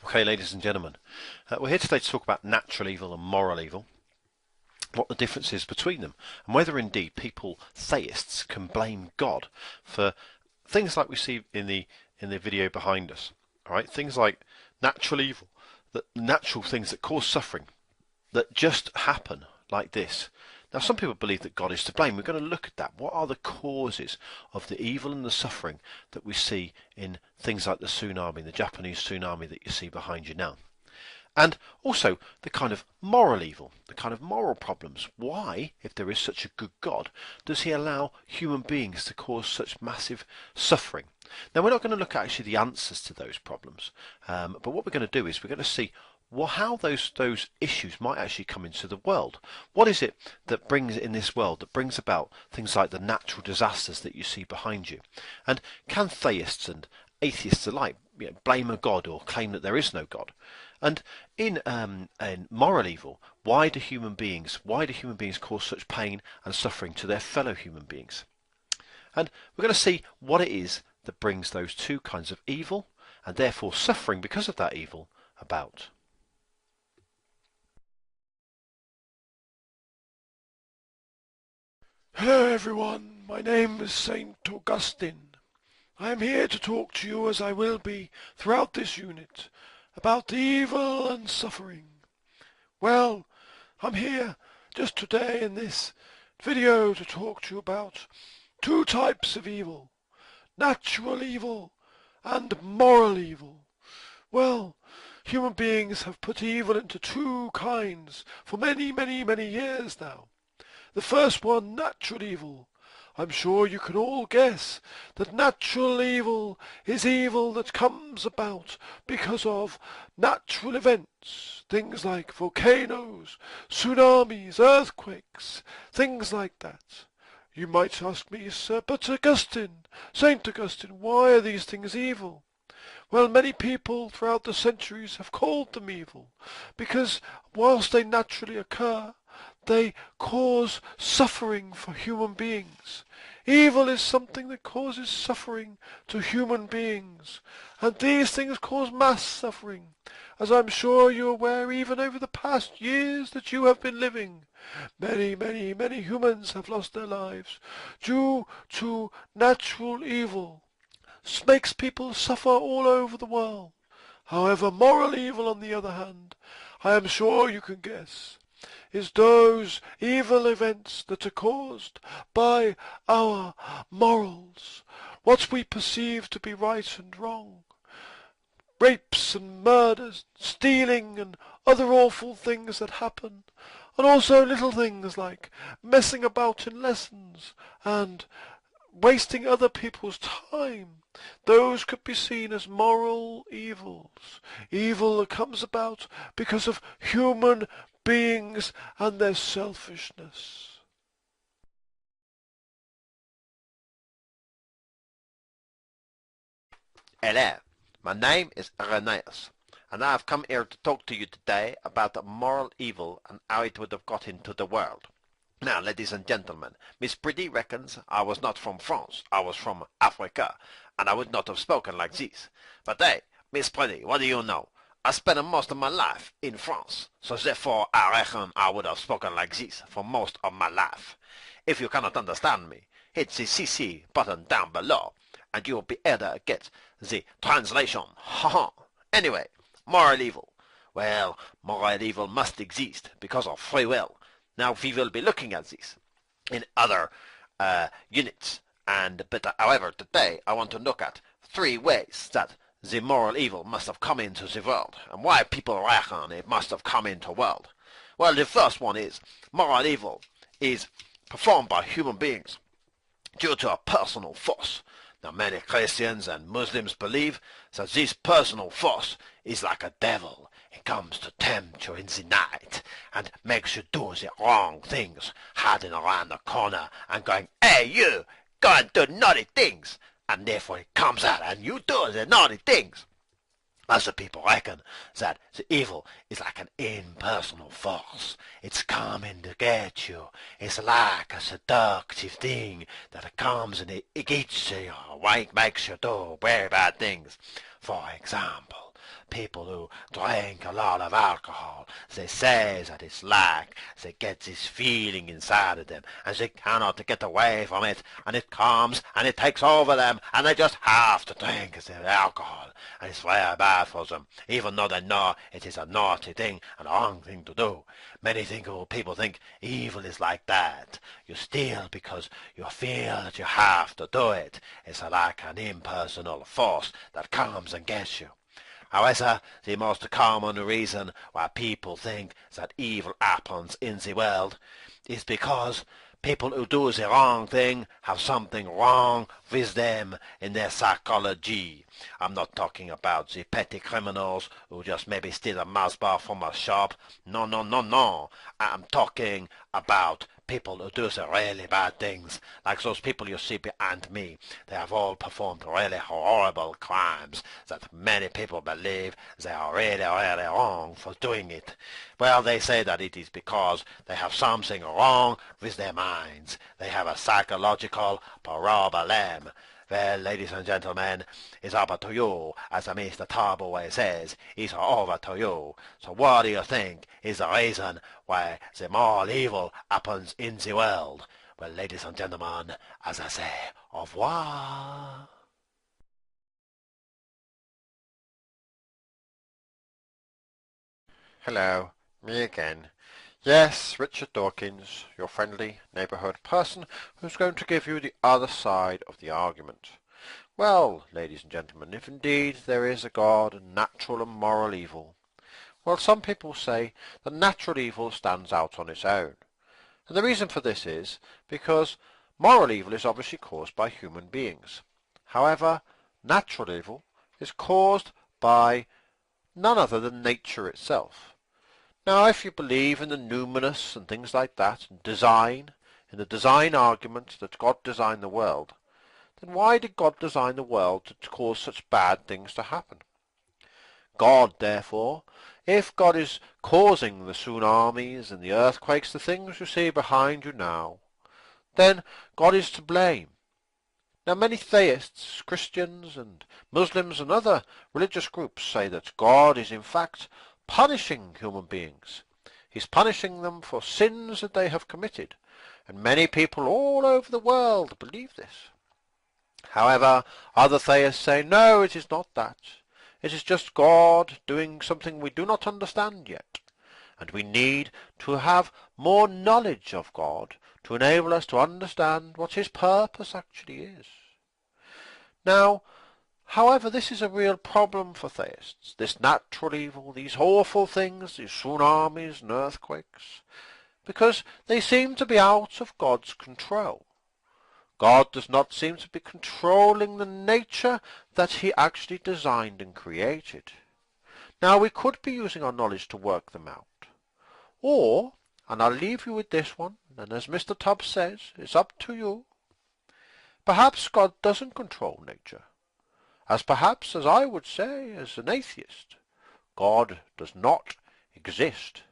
Okay, ladies and gentlemen, we're here today to talk about natural evil and moral evil, what the difference is between them, and whether indeed people, theists, can blame God for things like we see in the video behind us. All right, things like natural evil, the natural things that cause suffering, that just happen like this. Now, some people believe that God is to blame. We're going to look at that. What are the causes of the evil and the suffering that we see in things like the tsunami, the Japanese tsunami that you see behind you now? And also the kind of moral evil, the kind of moral problems. Why, if there is such a good God, does he allow human beings to cause such massive suffering? Now, we're not going to look at actually the answers to those problems, but what we're going to do is we're going to see how those issues might actually come into the world. What is it that brings in this world that brings about things like the natural disasters that you see behind you? And can theists and atheists alike blame a god or claim that there is no god? And in moral evil, why do human beings cause such pain and suffering to their fellow human beings? And we're going to see what it is that brings those two kinds of evil and therefore suffering because of that evil about. Hello everyone, my name is Saint Augustine. I am here to talk to you, as I will be throughout this unit, about the evil and suffering. Well, I'm here just today in this video to talk to you about two types of evil: natural evil and moral evil. Well, human beings have put evil into two kinds for many, many, many years now. The first one, natural evil. I'm sure you can all guess that natural evil is evil that comes about because of natural events, things like volcanoes, tsunamis, earthquakes, things like that. You might ask me, sir, but Augustine, Saint Augustine, why are these things evil? Well, many people throughout the centuries have called them evil, because whilst they naturally occur, they cause suffering for human beings. Evil is something that causes suffering to human beings, and these things cause mass suffering, as I'm sure you're aware even over the past years that you have been living. Many, many, many humans have lost their lives due to natural evil. Makes people suffer all over the world. However, moral evil, on the other hand, I am sure you can guess, is those evil events that are caused by our morals, what we perceive to be right and wrong. Rapes and murders, stealing and other awful things that happen, and also little things like messing about in lessons and wasting other people's time. Those could be seen as moral evils. Evil that comes about because of human beings and their selfishness. Hello, my name is Irenaeus, and I have come here to talk to you today about the moral evil and how it would have got into the world. Now, ladies and gentlemen, Miss Pretty reckons I was not from France, I was from Africa, and I would not have spoken like this. But hey, Miss Pretty, what do you know? I spent most of my life in France, so therefore I reckon I would have spoken like this for most of my life. If you cannot understand me, hit the CC button down below, and you will be able to get the translation. Haha. Anyway, moral evil. Well, moral evil must exist because of free will. Now we will be looking at this in other units, but however today I want to look at three ways that the moral evil must have come into the world, and why people reckon it must have come into the world. Well, the first one is moral evil is performed by human beings due to a personal force. Now, many Christians and Muslims believe that this personal force is like a devil. It comes to tempt you in the night and makes you do the wrong things, hiding around the corner and going, "Hey, you, go and do naughty things." And therefore it comes out and you do the naughty things. Other people reckon that the evil is like an impersonal force. It's coming to get you. It's like a seductive thing that comes and it gets you, or makes you do very bad things. For example, people who drink a lot of alcohol, they say that it's like they get this feeling inside of them, and they cannot get away from it, and it comes, and it takes over them, and they just have to drink their alcohol, and it's very bad for them, even though they know it is a naughty thing and a wrong thing to do. Many people think evil is like that. You steal because you feel that you have to do it. It's like an impersonal force that comes and gets you. However, the most common reason why people think that evil happens in the world is because people who do the wrong thing have something wrong with them in their psychology. I'm not talking about the petty criminals who just maybe steal a Mars bar from a shop. No, no, no, no. I'm talking about people who do the really bad things, like those people you see behind me. They have all performed really horrible crimes that many people believe they are really, really wrong for doing it. Well, they say that it is because they have something wrong with their minds. They have a psychological problem. Well, ladies and gentlemen, it's over to you, as Mr. Tarbaway says. It's over to you. So what do you think is the reason why the moral evil happens in the world? Well, ladies and gentlemen, as I say, au revoir. Hello, me again. Yes, Richard Dawkins, your friendly neighbourhood person who's going to give you the other side of the argument. Well, ladies and gentlemen, if indeed there is a God and natural and moral evil, well, some people say that natural evil stands out on its own. And the reason for this is because moral evil is obviously caused by human beings. However, natural evil is caused by none other than nature itself. Now, if you believe in the numinous and things like that, and design, in the design argument that God designed the world, then why did God design the world to cause such bad things to happen? God, therefore, if God is causing the tsunamis and the earthquakes, the things you see behind you now, then God is to blame. Now, many theists, Christians and Muslims and other religious groups say that God is in fact punishing human beings. He's punishing them for sins that they have committed, and many people all over the world believe this. However, other theists say, no, it is not that. It is just God doing something we do not understand yet, and we need to have more knowledge of God to enable us to understand what his purpose actually is. Now, however, this is a real problem for theists, this natural evil, these awful things, these tsunamis and earthquakes, because they seem to be out of God's control. God does not seem to be controlling the nature that he actually designed and created. Now, we could be using our knowledge to work them out. Or, and I'll leave you with this one, and as Mr. Tubbs says, it's up to you. Perhaps God doesn't control nature. As perhaps, as I would say, as an atheist, God does not exist.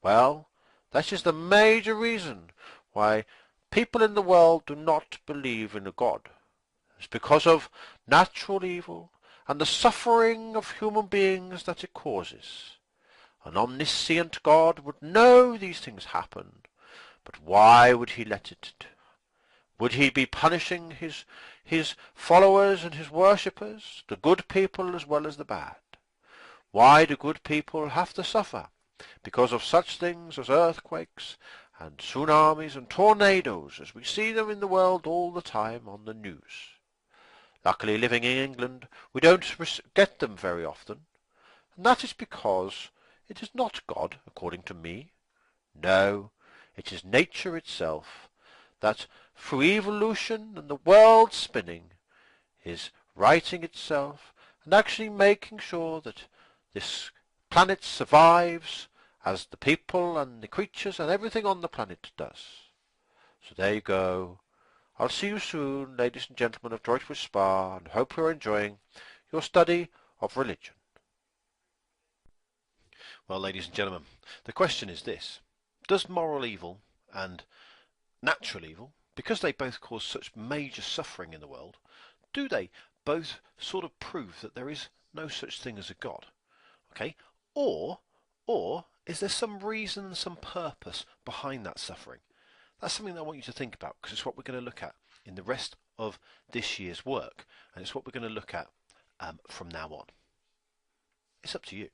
Well, that is the major reason why people in the world do not believe in a God. It's because of natural evil and the suffering of human beings that it causes. An omniscient God would know these things happen, but why would he let it? Would he be punishing his followers and his worshippers, the good people as well as the bad? Why do good people have to suffer? Because of such things as earthquakes and tsunamis and tornadoes, as we see them in the world all the time on the news. Luckily, living in England, we don't get them very often, and that is because it is not God, according to me. No, it is nature itself, that through evolution and the world spinning is righting itself and actually making sure that this planet survives as the people and the creatures and everything on the planet does. So there you go. I'll see you soon, ladies and gentlemen of Droitwich Spa, and hope you're enjoying your study of religion. Well, ladies and gentlemen, the question is this. Does moral evil and natural evil, because they both cause such major suffering in the world, do they both sort of prove that there is no such thing as a God. Okay? Or is there some reason, some purpose behind that suffering? That's something that I want you to think about, because it's what we're going to look at in the rest of this year's work, and it's what we're going to look at from now on. It's up to you.